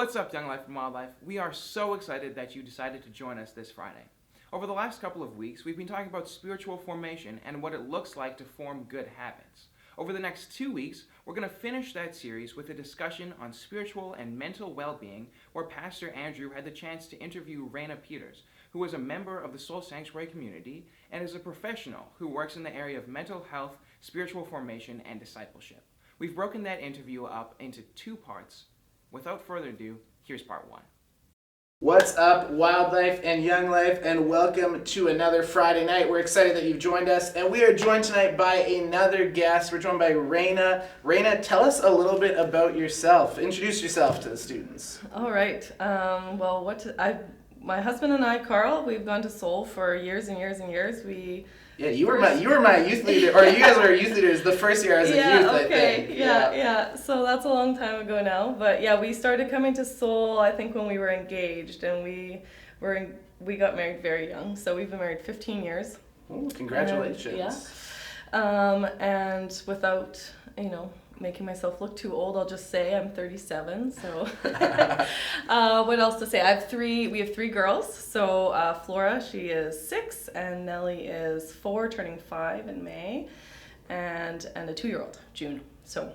What's up, Young Life and Wildlife? We are so excited that you decided to join us this Friday. Over the last couple of weeks, we've been talking about spiritual formation and what it looks like to form good habits. Over the next 2 weeks, we're going to finish that series with a discussion on spiritual and mental well-being, where Pastor Andrew had the chance to interview Raena Peters, who is a member of the Soul Sanctuary community and is a professional who works in the area of mental health, spiritual formation, and discipleship. We've broken that interview up into 2 parts. Without further ado, here's part 1. What's up, Wildlife and Young Life, and welcome to another Friday night. We're excited that you've joined us, and we are joined tonight by another guest. We're joined by Raena. Raena, tell us a little bit about yourself. Introduce yourself to the students. All right. My husband and I, Carl, we've gone to Soul for years and years and years. You were my youth leader, or you guys were youth leaders the first year I was in youth, I think. Yeah. So that's a long time ago now. But yeah, we started coming to Soul, I think, when we were engaged, and we got married very young. So we've been married 15 years. Oh, congratulations. And without, making myself look too old, I'll just say I'm 37. So what else to say? We have 3 girls. So Flora, she is 6, and Nellie is 4, turning 5 in May, and a 2-year-old, June. So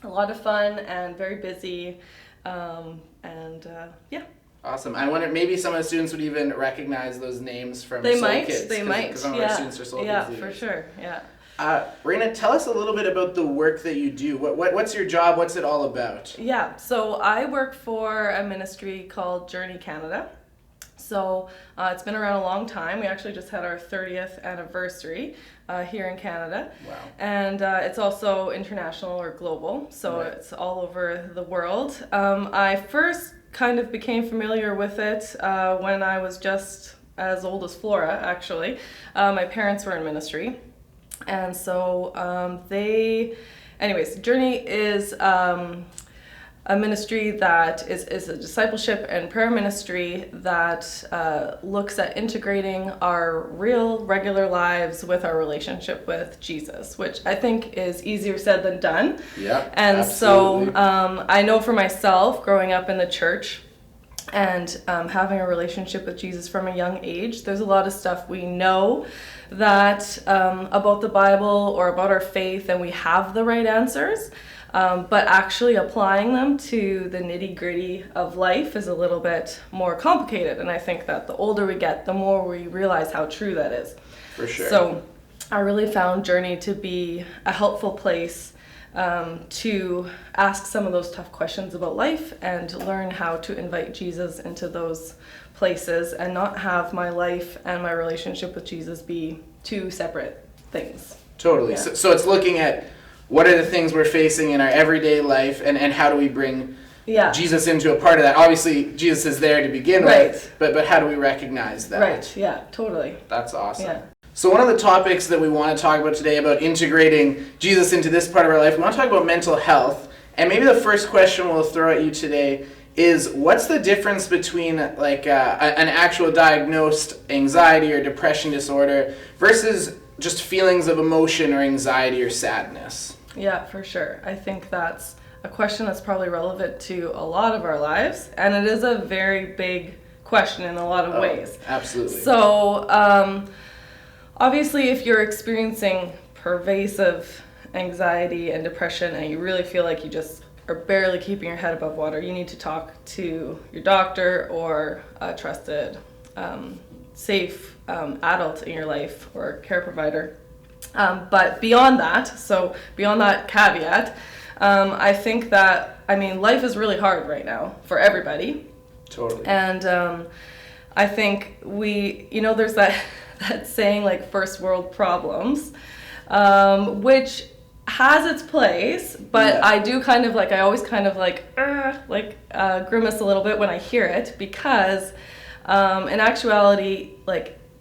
a lot of fun and very busy, yeah. Awesome. I wonder, maybe some of the students would even recognize those names from They Soul might. Kids. They might. Because some of our students are Soul Kids Yeah, leaders. for sure. Yeah. Raena, tell us a little bit about the work that you do. What's your job? What's it all about? Yeah, so I work for a ministry called Journey Canada. So it's been around a long time. We actually just had our 30th anniversary here in Canada. Wow. And it's also international or global, so Right. It's all over the world. I first kind of became familiar with it when I was just as old as Flora, actually. My parents were in ministry. And so Journey is a ministry that is a discipleship and prayer ministry that looks at integrating our real, regular lives with our relationship with Jesus, which I think is easier said than done. Yeah, and absolutely. So I know for myself, growing up in the church and having a relationship with Jesus from a young age, there's a lot of stuff we know that about the Bible or about our faith, and we have the right answers, but actually applying them to the nitty-gritty of life is a little bit more complicated, and I think that the older we get, the more we realize how true that is. For sure. So I really found Journey to be a helpful place to ask some of those tough questions about life and learn how to invite Jesus into those places and not have my life and my relationship with Jesus be 2 separate things. Totally. Yeah. So it's looking at what are the things we're facing in our everyday life, and how do we bring Jesus into a part of that. Obviously, Jesus is there to begin with, but how do we recognize that? Right, yeah, totally. That's awesome. Yeah. So one of the topics that we want to talk about today about integrating Jesus into this part of our life, we want to talk about mental health. And maybe the first question we'll throw at you today is, what's the difference between an actual diagnosed anxiety or depression disorder versus just feelings of emotion or anxiety or sadness? Yeah, for sure. I think that's a question that's probably relevant to a lot of our lives, and it is a very big question in a lot of ways. Absolutely. So, obviously, if you're experiencing pervasive anxiety and depression and you really feel like you just are barely keeping your head above water, you need to talk to your doctor or a trusted, safe adult in your life or care provider. But beyond that caveat, I think that, life is really hard right now for everybody. Totally. And I think there's that saying, like, first world problems, which has its place, but I do I always grimace a little bit when I hear it, because in actuality,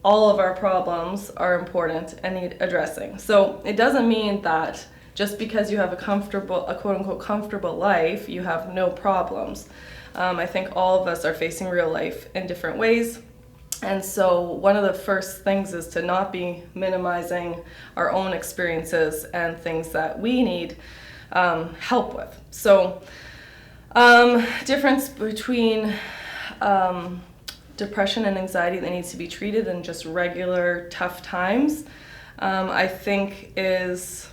all of our problems are important and need addressing. So it doesn't mean that just because you have a quote unquote comfortable life, you have no problems. I think all of us are facing real life in different ways. And so one of the first things is to not be minimizing our own experiences and things that we need help with. So Difference between depression and anxiety that needs to be treated in just regular tough times, I think is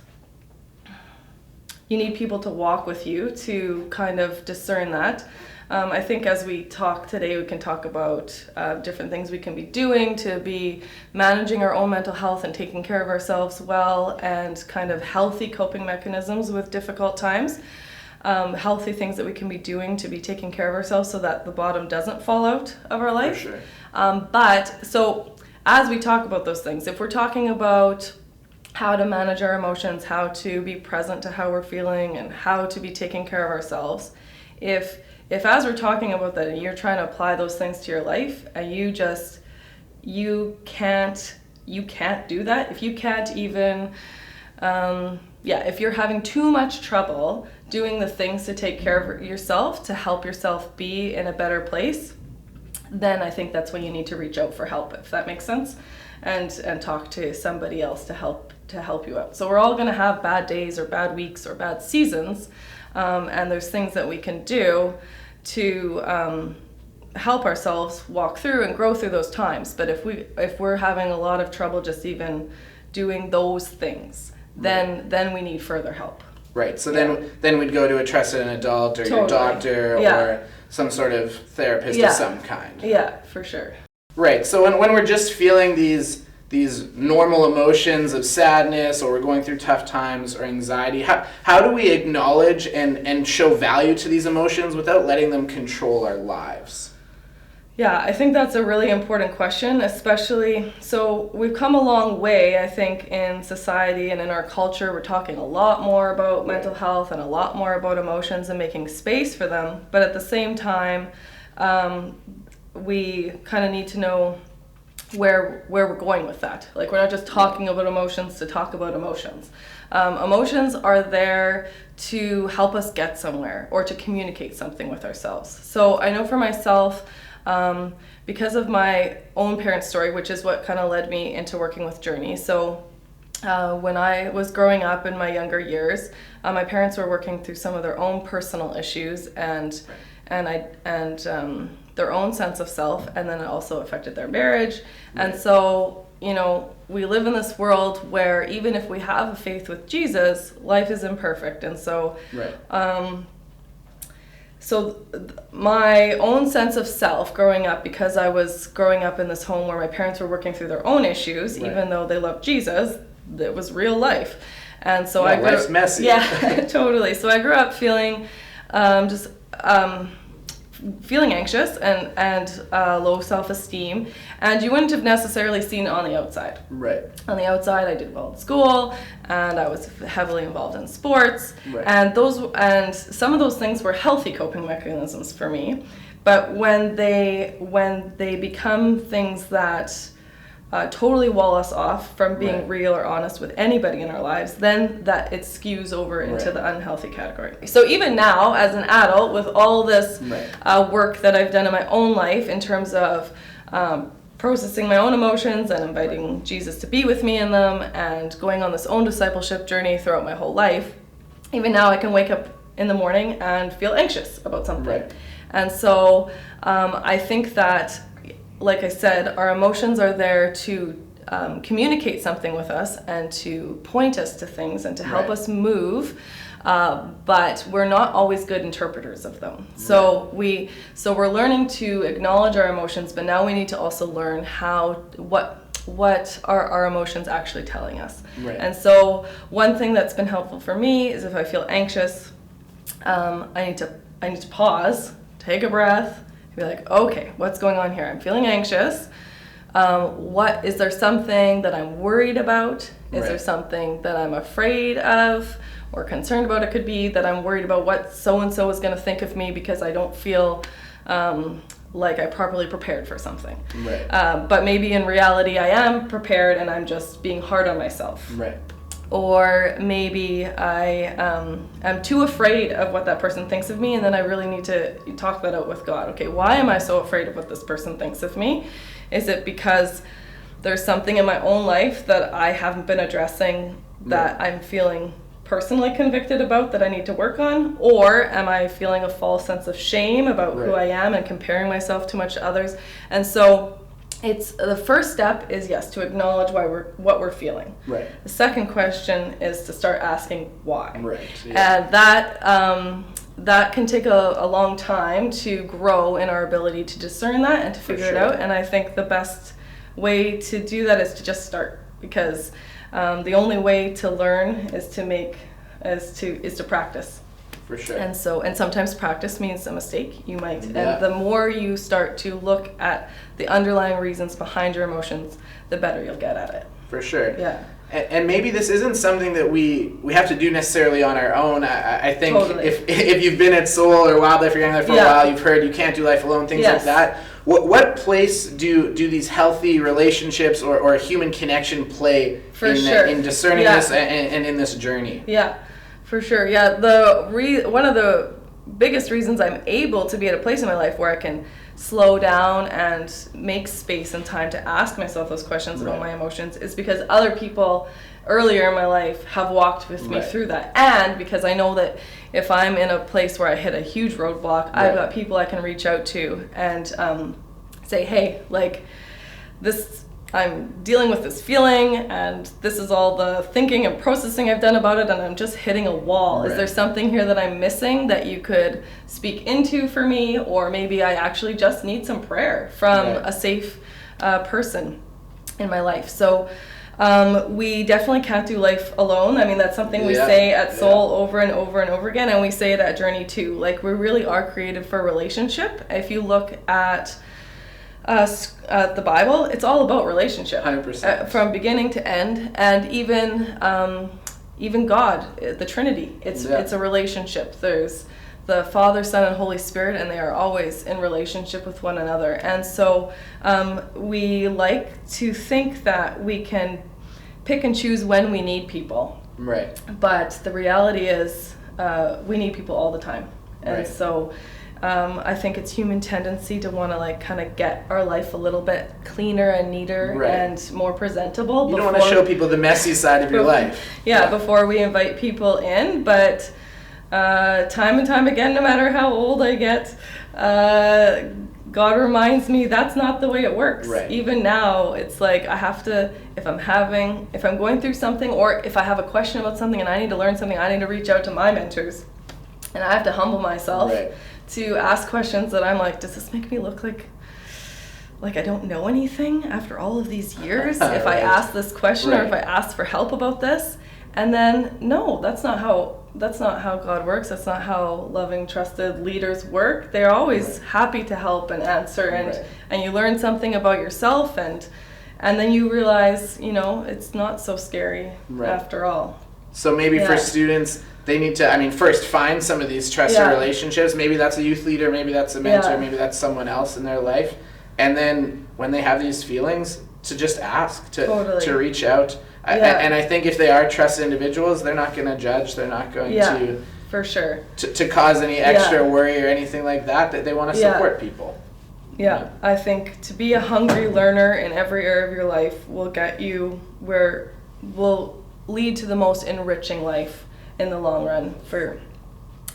you need people to walk with you to kind of discern that. I think as we talk today, we can talk about different things we can be doing to be managing our own mental health and taking care of ourselves well, and kind of healthy coping mechanisms with difficult times. Healthy things that we can be doing to be taking care of ourselves so that the bottom doesn't fall out of our life. For sure. But so as we talk about those things, if we're talking about how to manage our emotions, how to be present to how we're feeling, and how to be taking care of ourselves, if as we're talking about that and you're trying to apply those things to your life and you can't do that, if you can't even if you're having too much trouble doing the things to take care of yourself, to help yourself be in a better place, then I think that's when you need to reach out for help, if that makes sense, and talk to somebody else to help you out. So we're all going to have bad days or bad weeks or bad seasons, and there's things that we can do to help ourselves walk through and grow through those times. But if we're having a lot of trouble just even doing those things, then we need further help. Right. So then we'd go to a trusted adult or your doctor or some sort of therapist of some kind. Yeah, for sure. Right. So when we're just feeling these normal emotions of sadness, or we're going through tough times or anxiety, how do we acknowledge and show value to these emotions without letting them control our lives? Yeah, I think that's a really important question, especially, so we've come a long way, I think, in society and in our culture. We're talking a lot more about mental health and a lot more about emotions and making space for them. But at the same time, we kind of need to know where we're going with that. Like, we're not just talking about emotions to talk about emotions. Emotions are there to help us get somewhere or to communicate something with ourselves. So I know for myself, because of my own parents' story, which is what kind of led me into working with Journey. So when I was growing up in my younger years, my parents were working through some of their own personal issues and their own sense of self, and then it also affected their marriage. And so, we live in this world where even if we have a faith with Jesus, life is imperfect. And so my own sense of self growing up, because I was growing up in this home where my parents were working through their own issues, even though they loved Jesus, it was real life. And so life's messy. Yeah, totally. So I grew up feeling feeling anxious and low self-esteem, and you wouldn't have necessarily seen it on the outside. Right. On the outside, I did well in school, and I was heavily involved in sports, right. and some of those things were healthy coping mechanisms for me. But when they become things that totally wall us off from being real or honest with anybody in our lives, then that it skews over into the unhealthy category. So even now, as an adult, with all this work that I've done in my own life in terms of processing my own emotions and inviting Jesus to be with me in them and going on this own discipleship journey throughout my whole life, even now I can wake up in the morning and feel anxious about something. Right. And so I think that, like I said, our emotions are there to communicate something with us and to point us to things and to help us move, but we're not always good interpreters of them. So we're learning to acknowledge our emotions, but now we need to also learn what are our emotions actually telling us. Right. And so one thing that's been helpful for me is if I feel anxious, I need to pause, take a breath, be like, okay, what's going on here? I'm feeling anxious. Is there something that I'm worried about? Is there something that I'm afraid of or concerned about? It could be that I'm worried about what so-and-so is going to think of me because I don't feel like I properly prepared for something. Right. But maybe in reality I am prepared and I'm just being hard on myself. Right. Or maybe I am too afraid of what that person thinks of me, and then I really need to talk that out with God. Okay, why am I so afraid of what this person thinks of me? Is it because there's something in my own life that I haven't been addressing that I'm feeling personally convicted about that I need to work on, or am I feeling a false sense of shame about who I am and comparing myself too much to others? And so it's the first step is, yes, to acknowledge what we're feeling. Right. The second question is to start asking why. Right. Yeah. And that can take a long time to grow in our ability to discern that and to figure it out. And I think the best way to do that is to just start, because the only way to learn is to practice. For sure. And sometimes practice means a mistake. You might, and the more you start to look at the underlying reasons behind your emotions, the better you'll get at it. For sure. Yeah. And maybe this isn't something that we have to do necessarily on our own. I think Totally. if you've been at Soul or Wildlife or Young Life for a while, you've heard you can't do life alone, things like that. What place do these healthy relationships or human connection play in discerning this and in this journey? Yeah, for sure. Yeah, one of the biggest reasons I'm able to be at a place in my life where I can slow down and make space and time to ask myself those questions about my emotions is because other people earlier in my life have walked with me through that, and because I know that if I'm in a place where I hit a huge roadblock, I've got people I can reach out to and say, hey, like this, I'm dealing with this feeling and this is all the thinking and processing I've done about it and I'm just hitting a wall. Is there something here that I'm missing that you could speak into for me? Or maybe I actually just need some prayer from a safe person in my life. So we definitely can't do life alone. I mean, that's something we say at Soul over and over and over again, and we say it at Journey too. Like, we really are created for a relationship. If you look at the Bible, it's all about relationship. 100%. From beginning to end, and even God, the Trinity, it's a relationship. There's the Father, Son, and Holy Spirit, and they are always in relationship with one another. And so we like to think that we can pick and choose when we need people. Right. But the reality is we need people all the time. And so I think it's human tendency to want to like kind of get our life a little bit cleaner and neater and more presentable. You don't want to show people the messy side of your life. Before we invite people in. But time and time again, no matter how old I get, God reminds me that's not the way it works. Even now, it's like I have to, if I'm going through something, or if I have a question about something and I need to learn something, I need to reach out to my mentors. And I have to humble myself to ask questions that I'm like, does this make me look like I don't know anything after all of these years? If I ask this question or if I ask for help about this? And then, no, that's not how God works. That's not how loving, trusted leaders work. They're always happy to help and answer, and you learn something about yourself, and then you realize, it's not so scary after all. So maybe for students, they need to, first find some of these trusted relationships. Maybe that's a youth leader, maybe that's a mentor, maybe that's someone else in their life. And then when they have these feelings, to just ask, to reach out. And I think if they are trusted individuals, they're not going to judge. They're not going to, for sure, to cause any extra worry or anything like that. That they want to support people. I think to be a hungry learner in every area of your life will get you will lead to the most enriching life in the long run.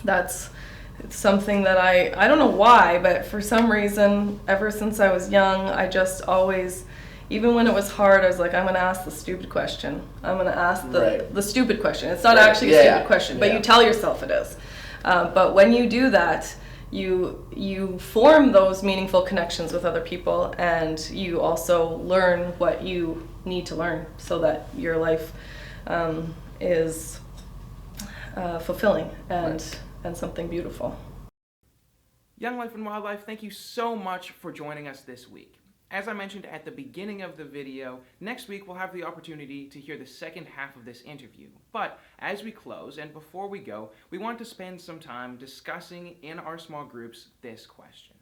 It's something that I don't know why, but for some reason, ever since I was young, I just always, even when it was hard, I was like, I'm going to ask the stupid question. I'm going to ask the stupid question. It's not actually a stupid question, but you tell yourself it is. But when you do that, you form those meaningful connections with other people, and you also learn what you need to learn so that your life is fulfilling and something beautiful. Young Life and Wildlife, thank you so much for joining us this week. As I mentioned at the beginning of the video, next week we'll have the opportunity to hear the second half of this interview. But as we close and before we go, we want to spend some time discussing in our small groups this question.